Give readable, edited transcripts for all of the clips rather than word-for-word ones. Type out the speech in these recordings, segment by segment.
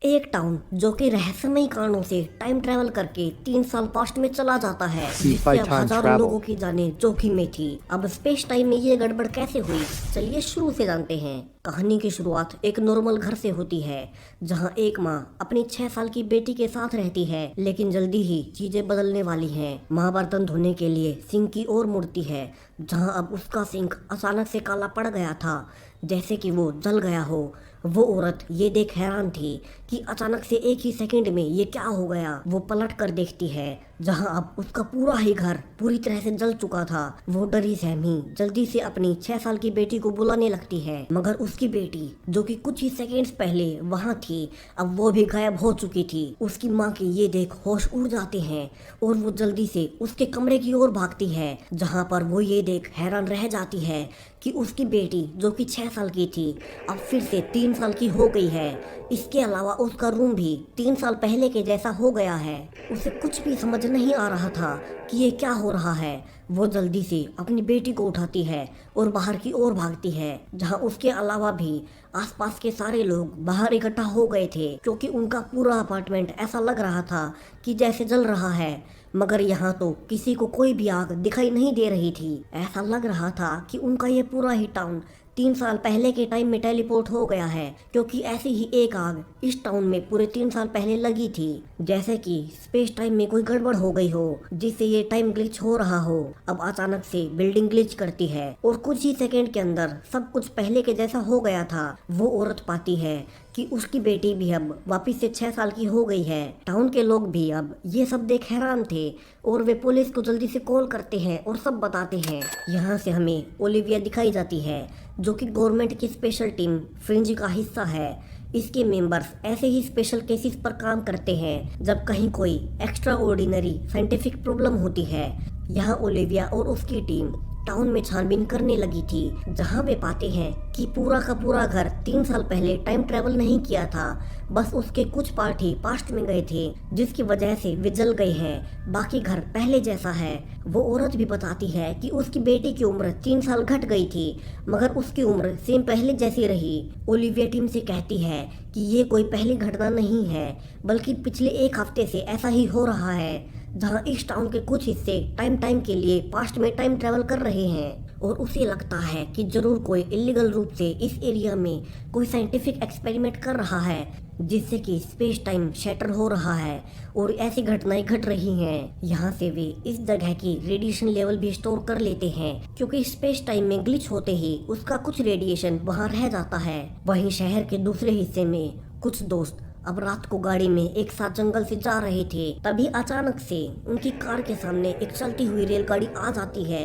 एक टाउन जो कि रहस्यमयी कारणों से टाइम ट्रेवल करके 3 साल पास्ट में चला जाता है, जिससे अब time हजारों travel. लोगों की जानें जोखिम में थी। अब स्पेस टाइम में ये गड़बड़ कैसे हुई, चलिए शुरू से जानते हैं। कहानी की शुरुआत एक नॉर्मल घर से होती है, जहां एक माँ अपनी 6 साल की बेटी के साथ रहती है। लेकिन जल्दी ही चीजें बदलने वाली हैं। माँ बर्तन धोने के लिए सिंक की ओर मुड़ती है, जहां अब उसका सिंक अचानक से काला पड़ गया था, जैसे कि वो जल गया हो। वो औरत ये देख हैरान थी कि अचानक से एक ही सेकंड में ये क्या हो गया। वो पलट कर देखती है, जहां अब उसका पूरा ही घर पूरी तरह से जल चुका था। वो डरी सहमी जल्दी से अपनी 6 साल की बेटी को बुलाने लगती है, मगर उसकी बेटी जो कि कुछ ही सेकंड्स पहले वहां थी, अब वो भी गायब हो चुकी थी। उसकी माँ के ये देख होश उड़ जाते हैं और वो जल्दी से उसके कमरे की ओर भागती है, जहां पर वो ये देख हैरान रह जाती है कि उसकी बेटी जो कि 6 साल की थी, अब फिर से 3 साल की हो गई है। इसके अलावा उसका रूम भी 3 साल पहले के जैसा हो गया है। उसे कुछ भी समझ नहीं आ रहा था कि ये क्या हो रहा है। वो जल्दी से अपनी बेटी को उठाती है और बाहर की ओर भागती है, जहां उसके अलावा भी आसपास के सारे लोग बाहर इकट्ठा हो गए थे, क्योंकि उनका पूरा अपार्टमेंट ऐसा लग रहा था कि जैसे जल रहा है। मगर यहाँ तो किसी को कोई भी आग दिखाई नहीं दे रही थी। ऐसा लग रहा था कि उनका ये पूरा ही टाउन 3 साल पहले के टाइम में टेलीपोर्ट हो गया है, क्योंकि ऐसी ही एक आग इस टाउन में पूरे 3 साल पहले लगी थी। जैसे कि स्पेस टाइम में कोई गड़बड़ हो गई हो, जिससे ये टाइम ग्लिच हो रहा हो। अब अचानक से बिल्डिंग ग्लिच करती है और कुछ ही सेकंड के अंदर सब कुछ पहले के जैसा हो गया था। वो औरत पाती है कि उसकी बेटी भी अब वापिस से 6 साल की हो गई है। टाउन के लोग भी अब ये सब देख हैरान थे और वे पुलिस को जल्दी से कॉल करते हैं और सब बताते हैं। यहाँ से हमें ओलिविया दिखाई जाती है, जो कि गवर्नमेंट की स्पेशल टीम फ्रिंज का हिस्सा है। इसके मेंबर्स ऐसे ही स्पेशल केसेस पर काम करते हैं जब कहीं कोई एक्स्ट्रा ऑर्डिनरी साइंटिफिक प्रॉब्लम होती है। यहाँ ओलिविया और उसकी टीम टाउन में छानबीन करने लगी थी, जहां वे पाते हैं कि पूरा का पूरा घर 3 साल पहले टाइम ट्रेवल नहीं किया था, बस उसके कुछ पार्ट ही पास्ट में गए थे, जिसकी वजह से वे जल गए हैं। बाकी घर पहले जैसा है। वो औरत भी बताती है कि उसकी बेटी की उम्र 3 साल घट गई थी, मगर उसकी उम्र सेम पहले जैसी रही। ओलिविया टीम से कहती है कि ये कोई पहली घटना नहीं है, बल्कि पिछले एक हफ्ते से ऐसा ही हो रहा है, जहां इस टाउन के कुछ हिस्से टाइम के लिए पास्ट में टाइम ट्रेवल कर रहे हैं। और उसे लगता है कि जरूर कोई इलीगल रूप से इस एरिया में कोई साइंटिफिक एक्सपेरिमेंट कर रहा है, जिससे कि स्पेस टाइम शैटर हो रहा है और ऐसी घटनाएं घट रही हैं। यहाँ से वे इस जगह की रेडिएशन लेवल भी स्टोर कर लेते हैं, क्योंकि स्पेस टाइम में ग्लिच होते ही उसका कुछ रेडिएशन वहाँ रह जाता है। वहीं शहर के दूसरे हिस्से में कुछ दोस्त अब रात को गाड़ी में एक साथ जंगल से जा रहे थे। तभी अचानक से उनकी कार के सामने एक चलती हुई रेलगाड़ी आ जाती है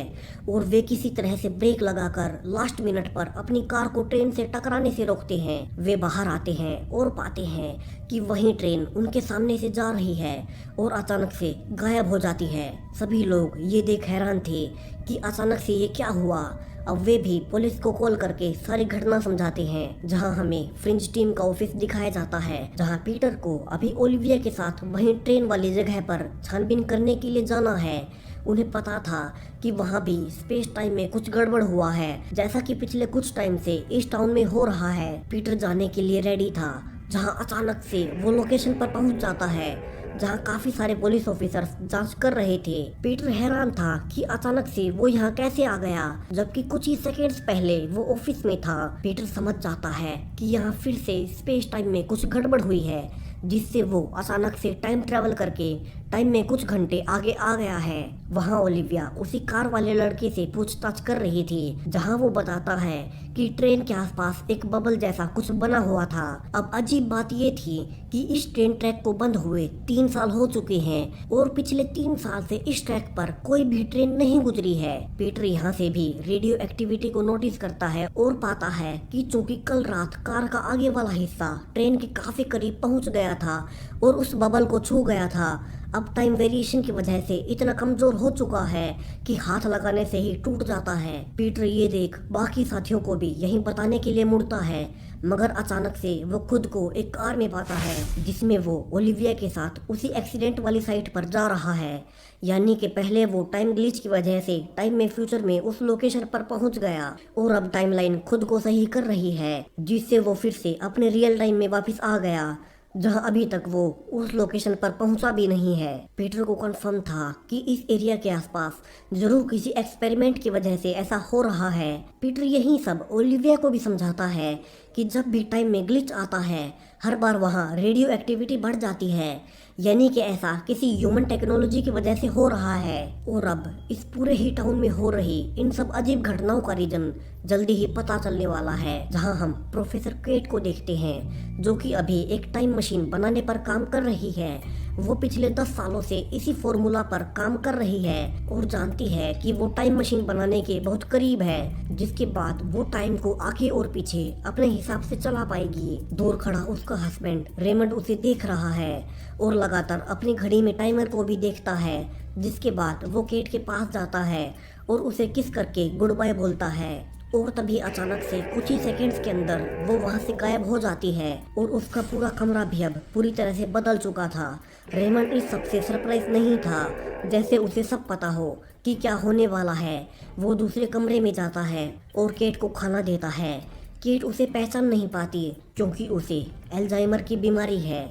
और वे किसी तरह से ब्रेक लगाकर लास्ट मिनट पर अपनी कार को ट्रेन से टकराने से रोकते हैं। वे बाहर आते हैं और पाते हैं कि वही ट्रेन उनके सामने से जा रही है और अचानक से गायब हो जाती है। सभी लोग ये देख हैरान थे कि अचानक से ये क्या हुआ। अब वे भी पुलिस को कॉल करके सारी घटना समझाते हैं, जहां हमें फ्रिंज टीम का ऑफिस दिखाया जाता है, जहां पीटर को अभी ओलिविया के साथ वहीं ट्रेन वाली जगह पर छानबीन करने के लिए जाना है। उन्हें पता था कि वहां भी स्पेस टाइम में कुछ गड़बड़ हुआ है, जैसा कि पिछले कुछ टाइम से इस टाउन में हो रहा है। पीटर जाने के लिए रेडी था, जहां अचानक से वो लोकेशन पर पहुंच जाता है, जहां काफी सारे पुलिस ऑफिसर्स जांच कर रहे थे। पीटर हैरान था कि अचानक से वो यहाँ कैसे आ गया, जबकि कुछ ही सेकंड्स पहले वो ऑफिस में था। पीटर समझ जाता है कि यहाँ फिर से स्पेस टाइम में कुछ गड़बड़ हुई है, जिससे वो अचानक से टाइम ट्रेवल करके टाइम में कुछ घंटे आगे आ गया है। वहाँ ओलिविया उसी कार वाले लड़के से पूछताछ कर रही थी, जहाँ वो बताता है कि ट्रेन के आसपास एक बबल जैसा कुछ बना हुआ था। अब अजीब बात ये थी कि इस ट्रेन ट्रैक को बंद हुए 3 साल हो चुके हैं और पिछले 3 साल से इस ट्रैक पर कोई भी ट्रेन नहीं गुजरी है। पीटर यहाँ से भी रेडियो एक्टिविटी को नोटिस करता है और पाता है कि चूंकि कल रात कार का आगे वाला हिस्सा ट्रेन के काफी करीब पहुंच गया था और उस बबल को छू गया था, अब टाइम वेरिएशन की वजह से इतना कमजोर हो चुका है कि हाथ लगाने से ही टूट जाता है। पीटर ये देख बाकी साथियों को भी यही बताने के लिए मुड़ता है, मगर अचानक से वो खुद को एक कार में पाता है, जिसमें वो ओलिविया के साथ उसी एक्सीडेंट वाली साइट पर जा रहा है। यानी कि पहले वो टाइम ग्लिच की वजह से टाइम में फ्यूचर में उस लोकेशन पर पहुंच गया और अब टाइमलाइन खुद को सही कर रही है, जिससे वो फिर से अपने रियल टाइम में वापस आ गया। जहां अभी तक वो उस लोकेशन पर पहुंचा भी नहीं है। पीटर को कंफर्म था कि इस एरिया के आसपास जरूर किसी एक्सपेरिमेंट की वजह से ऐसा हो रहा है। पीटर यही सब ओलिविया को भी समझाता है कि जब भी टाइम में ग्लिच आता है हर बार वहाँ रेडियो एक्टिविटी बढ़ जाती है, यानी कि ऐसा किसी ह्यूमन टेक्नोलॉजी की वजह से हो रहा है। और अब इस पूरे ही टाउन में हो रही इन सब अजीब घटनाओं का रीजन जल्दी ही पता चलने वाला है। जहां हम प्रोफेसर केट को देखते हैं जो कि अभी एक टाइम मशीन बनाने पर काम कर रही है। वो पिछले 10 सालों से इसी फॉर्मूला पर काम कर रही है और जानती है कि वो टाइम मशीन बनाने के बहुत करीब है, जिसके बाद वो टाइम को आगे और पीछे अपने हिसाब से चला पाएगी। दूर खड़ा उसका हस्बैंड रेमंड उसे देख रहा है और लगातार अपनी घड़ी में टाइमर को भी देखता है। जिसके बाद वो केट के पास जाता है और उसे किस करके गुड बाय बोलता है और तभी अचानक से कुछ ही सेकंड्स के अंदर वो वहां से गायब हो जाती है और उसका पूरा कमरा भी अब पूरी तरह से बदल चुका था। रेमंड इस सबसे सरप्राइज नहीं था, जैसे उसे सब पता हो कि क्या होने वाला है। वो दूसरे कमरे में जाता है और केट को खाना देता है। केट उसे पहचान नहीं पाती क्योंकि उसे अल्जाइमर की बीमारी है।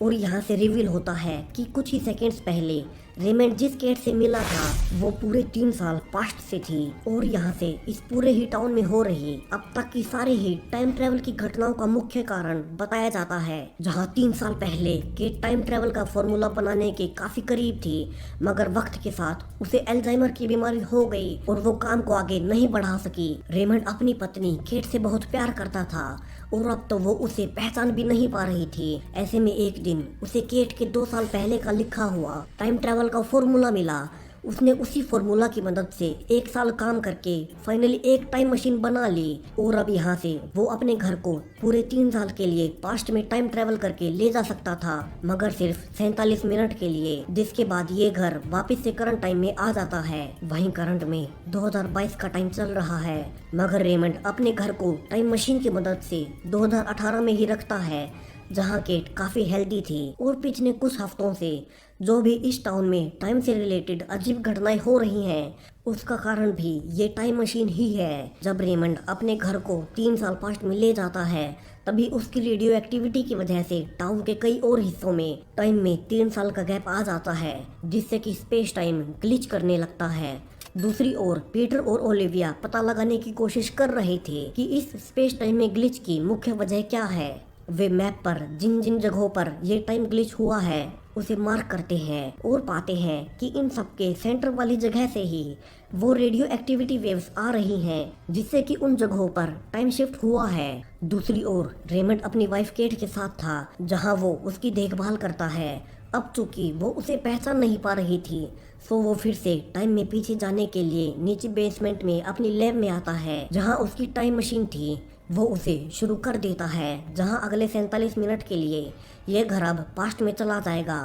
और यहाँ से रिवील होता है कि कुछ ही सेकंड्स पहले रेमंड जिस केट से मिला था वो पूरे 3 साल पास्ट से थी। और यहाँ से इस पूरे ही टाउन में हो रही अब तक की सारी ही टाइम ट्रेवल की घटनाओं का मुख्य कारण बताया जाता है। जहाँ 3 साल पहले केट टाइम ट्रेवल का फॉर्मूला बनाने के काफी करीब थी, मगर वक्त के साथ उसे अल्जाइमर की बीमारी हो गई और वो काम को आगे नहीं बढ़ा सकी। रेमंड अपनी पत्नी केट से बहुत प्यार करता था और अब तो वो उसे पहचान भी नहीं पा रही थी। ऐसे में एक दिन उसे केट के 2 साल पहले का लिखा हुआ टाइम ट्रैवल का फॉर्मूला मिला। उसने उसी फॉर्मूला की मदद से 1 साल काम करके फाइनली एक टाइम मशीन बना ली और अब यहाँ से वो अपने घर को पूरे 3 साल के लिए पास्ट में टाइम ट्रैवल करके ले जा सकता था, मगर सिर्फ 47 मिनट के लिए। जिसके बाद ये घर वापस से करंट टाइम में आ जाता है। वहीं करंट में 2022 का टाइम चल रहा है, मगर रेमंड अपने घर को टाइम मशीन की मदद से 2018 में ही रखता है, जहाँ केट काफी हेल्दी थी। और पिछले कुछ हफ्तों से जो भी इस टाउन में टाइम से रिलेटेड अजीब घटनाएं हो रही हैं, उसका कारण भी ये टाइम मशीन ही है। जब रेमंड अपने घर को 3 साल पास्ट में ले जाता है, तभी उसकी रेडियो एक्टिविटी की वजह से टाउन के कई और हिस्सों में टाइम में 3 साल का गैप आ जाता है, जिससे कि स्पेस टाइम ग्लिच करने लगता है। दूसरी ओर पीटर और ओलिविया पता लगाने की कोशिश कर रहे थे कि इस स्पेस टाइम में ग्लिच की मुख्य वजह क्या है। वे मैप पर जिन जिन जगहों पर ये टाइम ग्लिच हुआ है उसे मार्क करते हैं और पाते हैं कि इन सब के सेंटर वाली जगह से ही वो रेडियो एक्टिविटी वेव्स आ रही हैं, जिससे कि उन जगहों पर टाइम शिफ्ट हुआ है। दूसरी ओर रेमंड अपनी वाइफ केट के साथ था, जहां वो उसकी देखभाल करता है। अब चूंकि वो उसे पहचान नहीं पा रही थी, सो वो फिर से टाइम में पीछे जाने के लिए नीचे बेसमेंट में अपनी लैब में आता है, जहां उसकी टाइम मशीन थी। वो उसे शुरू कर देता है, जहां अगले 47 मिनट के लिए यह घर अब पास्ट में चला जाएगा।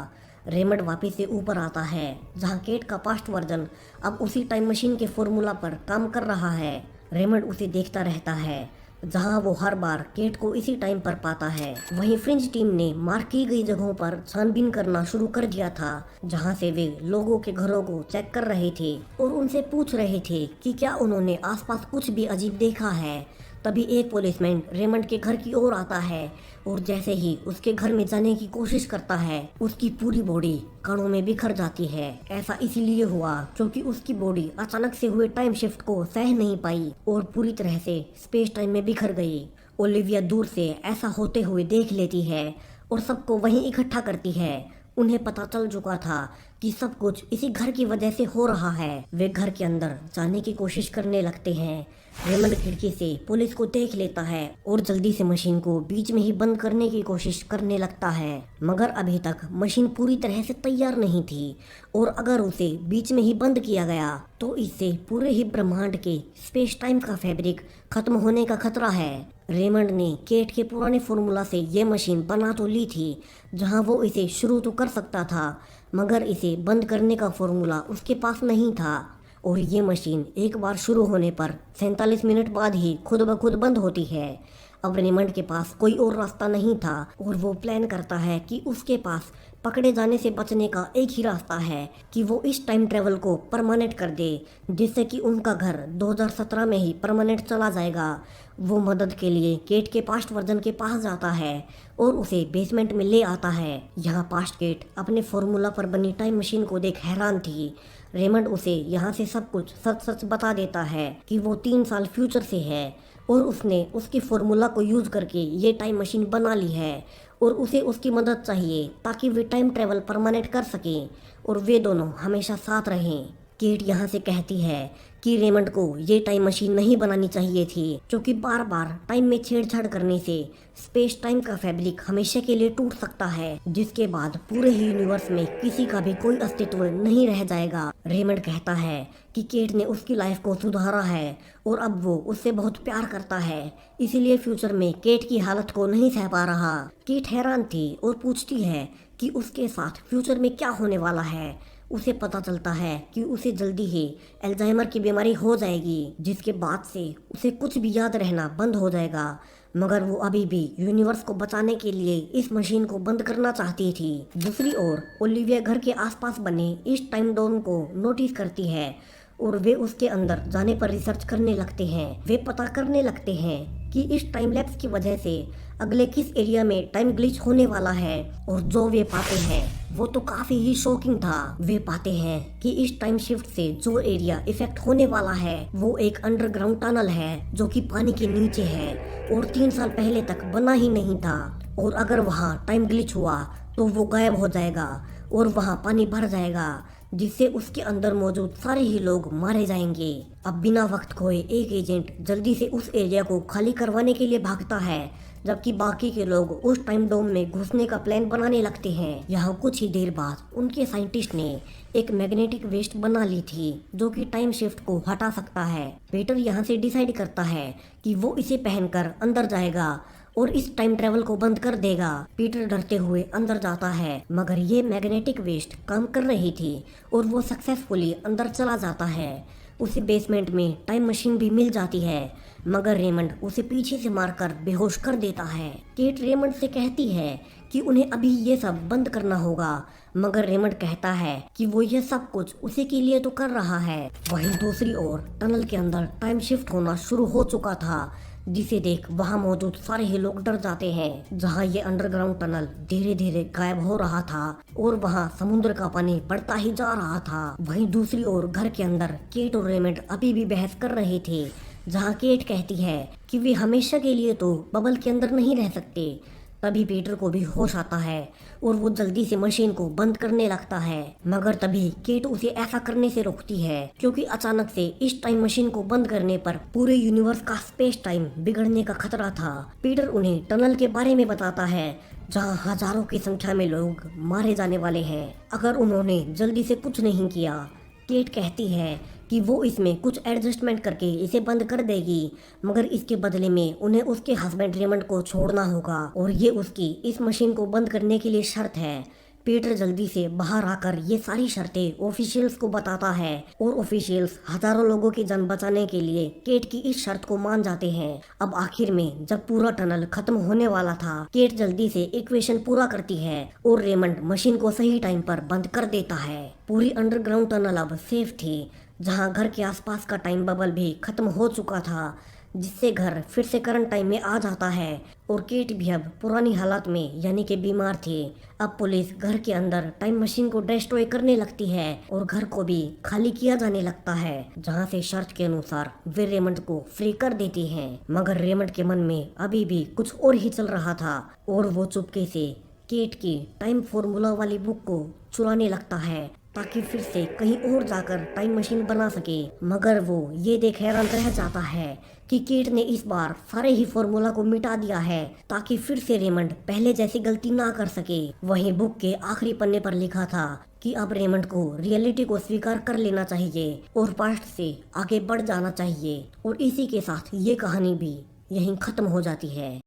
रेमंड वापस से ऊपर आता है, जहां केट का पास्ट वर्जन अब उसी टाइम मशीन के फॉर्मूला पर काम कर रहा है। रेमंड उसे देखता रहता है, जहां वो हर बार केट को इसी टाइम पर पाता है। वहीं फ्रिंज टीम ने मार्क की गई जगहों पर छानबीन करना शुरू कर दिया था, जहां से वे लोगों के घरों को चेक कर रहे थे और उनसे पूछ रहे थे कि क्या उन्होंने आसपास कुछ भी अजीब देखा है। तभी एक पुलिसमैन रेमंड के घर की ओर आता है और जैसे ही उसके घर में जाने की कोशिश करता है, उसकी पूरी बॉडी कणों में बिखर जाती है। ऐसा इसीलिए हुआ क्योंकि उसकी बॉडी अचानक से हुए टाइम शिफ्ट को सह नहीं पाई और पूरी तरह से स्पेस टाइम में बिखर गई। ओलिविया दूर से ऐसा होते हुए देख लेती है और सबको वहीं इकट्ठा करती है। उन्हें पता चल चुका था कि सब कुछ इसी घर की वजह से हो रहा है। वे घर के अंदर जाने की कोशिश करने लगते हैं। रेमंड खिड़की से पुलिस को देख लेता है और जल्दी से मशीन को बीच में ही बंद करने की कोशिश करने लगता है, मगर अभी तक मशीन पूरी तरह से तैयार नहीं थी और अगर उसे बीच में ही बंद किया गया तो इससे पूरे ही ब्रह्मांड के स्पेस टाइम का फैब्रिक खत्म होने का खतरा है। रेमंड ने केट के पुराने फॉर्मूला से ये मशीन बना तो ली थी, जहां वो इसे शुरू तो कर सकता था, मगर इसे बंद करने का फॉर्मूला उसके पास नहीं था और ये मशीन एक बार शुरू होने पर 47 मिनट बाद ही खुद ब खुद बंद होती है। अब रेमंड के पास कोई और रास्ता नहीं था और वो प्लान करता है कि उसके पास पकड़े जाने से बचने का एक ही रास्ता है कि वो इस टाइम ट्रेवल को परमानेंट कर दे, जिससे कि उनका घर 2017 में ही परमानेंट चला जाएगा। वो मदद के लिए केट के पास्ट वर्जन के पास जाता है और उसे बेसमेंट में ले आता है। यहाँ पास्ट केट अपने फॉर्मूला पर बनी टाइम मशीन को देख हैरान थी। रेमंड उसे यहाँ से सब कुछ सच सच बता देता है कि वो 3 साल फ्यूचर से है और उसने उसकी फॉर्मूला को यूज करके ये टाइम मशीन बना ली है और उसे उसकी मदद चाहिए ताकि वे टाइम ट्रेवल परमानेंट कर सकें और वे दोनों हमेशा साथ रहें। केट यहाँ से कहती है कि रेमंड को ये टाइम मशीन नहीं बनानी चाहिए थी, क्योंकि बार बार टाइम में छेड़छाड़ करने से स्पेस टाइम का फैब्रिक हमेशा के लिए टूट सकता है, जिसके बाद पूरे ही यूनिवर्स में किसी का भी कोई अस्तित्व नहीं रह जाएगा। रेमंड कहता है कि केट ने उसकी लाइफ को सुधारा है और अब वो उससे बहुत प्यार करता है, इसीलिए फ्यूचर में केट की हालत को नहीं सह पा रहा। केट हैरान थी और पूछती है कि उसके साथ फ्यूचर में क्या होने वाला है। उसे पता चलता है कि उसे जल्दी ही अल्जाइमर की बीमारी हो जाएगी, जिसके बाद से उसे कुछ भी याद रहना बंद हो जाएगा। मगर वो अभी भी यूनिवर्स को बचाने के लिए इस मशीन को बंद करना चाहती थी। दूसरी ओर ओलिविया घर के आसपास बने इस टाइम डोम को नोटिस करती है और वे उसके अंदर जाने पर रिसर्च करने लगते हैं। वे पता करने लगते हैं कि इस टाइम लैप्स की वजह से अगले किस एरिया में टाइम ग्लिच होने वाला है और जो वे पाते हैं वो तो काफी ही शॉकिंग था। वे पाते हैं कि इस टाइम शिफ्ट से जो एरिया इफेक्ट होने वाला है वो एक अंडरग्राउंड टनल है जो कि पानी के नीचे है और 3 साल पहले तक बना ही नहीं था, और अगर वहाँ टाइम ग्लिच हुआ तो वो गायब हो जाएगा और वहाँ पानी भर जाएगा, जिससे उसके अंदर मौजूद सारे ही लोग मारे जाएंगे। अब बिना वक्त खोए एक एजेंट जल्दी से उस एरिया को खाली करवाने के लिए भागता है, जबकि बाकी के लोग उस टाइम डोम में घुसने का प्लान बनाने लगते हैं। यहाँ कुछ ही देर बाद उनके साइंटिस्ट ने एक मैग्नेटिक वेस्ट बना ली थी जो कि टाइम शिफ्ट को हटा सकता है। पीटर यहाँ से डिसाइड करता है कि वो इसे पहनकर अंदर जाएगा और इस टाइम ट्रेवल को बंद कर देगा। पीटर डरते हुए अंदर जाता है, मगर ये मैग्नेटिक वेस्ट काम कर रही थी और वो सक्सेसफुली अंदर चला जाता है। उसे बेसमेंट में टाइम मशीन भी मिल जाती है, मगर रेमंड उसे पीछे से मारकर बेहोश कर देता है। केट रेमंड से कहती है कि उन्हें अभी ये सब बंद करना होगा, मगर रेमंड कहता है कि वो ये सब कुछ उसी के लिए तो कर रहा है। वहीं दूसरी ओर टनल के अंदर टाइम शिफ्ट होना शुरू हो चुका था, जिसे देख वहां मौजूद सारे ही लोग डर जाते हैं। जहां ये अंडरग्राउंड टनल धीरे धीरे गायब हो रहा था और वहां समुद्र का पानी बढ़ता ही जा रहा था। वहीं दूसरी ओर घर के अंदर केट और रेमंड अभी भी बहस कर रहे थे, जहां केट कहती है कि वे हमेशा के लिए तो बबल के अंदर नहीं रह सकते। तभी पीटर को भी होश आता है और वो जल्दी से मशीन को बंद करने लगता है, मगर तभी केट उसे ऐसा करने से रोकती है, क्योंकि अचानक से इस टाइम मशीन को बंद करने पर पूरे यूनिवर्स का स्पेस टाइम बिगड़ने का खतरा था। पीटर उन्हें टनल के बारे में बताता है जहां हजारों की संख्या में लोग मारे जाने वाले हैं अगर उन्होंने जल्दी से कुछ नहीं किया। केट कहती है कि वो इसमें कुछ एडजस्टमेंट करके इसे बंद कर देगी, मगर इसके बदले में उन्हें उसके हस्बैंड रेमंड को छोड़ना होगा और ये उसकी इस मशीन को बंद करने के लिए शर्त है। पीटर जल्दी से बाहर आकर ये सारी शर्तें ऑफिशियल्स को बताता है और ऑफिशियल्स हजारों लोगों की जान बचाने के लिए केट की इस शर्त को मान जाते हैं। अब आखिर में जब पूरा टनल खत्म होने वाला था, केट जल्दी से इक्वेशन पूरा करती है और रेमंड मशीन को सही टाइम पर बंद कर देता है। पूरी अंडरग्राउंड टनल अब सेफ थी, जहां घर के आसपास का टाइम बबल भी खत्म हो चुका था, जिससे घर फिर से करंट टाइम में आ जाता है और केट भी अब पुरानी हालत में यानी कि बीमार थी। अब पुलिस घर के अंदर टाइम मशीन को डिस्ट्रॉय करने लगती है और घर को भी खाली किया जाने लगता है, जहां से शर्त के अनुसार वे रेमंड को फ्री कर देती हैं। मगर रेमंड के मन में अभी भी कुछ और ही चल रहा था और वो चुपके से केट की टाइम फॉर्मूला वाली बुक को चुराने लगता है ताकि फिर से कहीं और जाकर टाइम मशीन बना सके। मगर वो ये देख हैरान रह जाता है कि केट ने इस बार सारे ही फॉर्मूला को मिटा दिया है ताकि फिर से रेमंड पहले जैसी गलती ना कर सके। वहीं बुक के आखिरी पन्ने पर लिखा था कि अब रेमंड को रियलिटी को स्वीकार कर लेना चाहिए और पास्ट से आगे बढ़ जाना चाहिए। और इसी के साथ ये कहानी भी यहीं खत्म हो जाती है।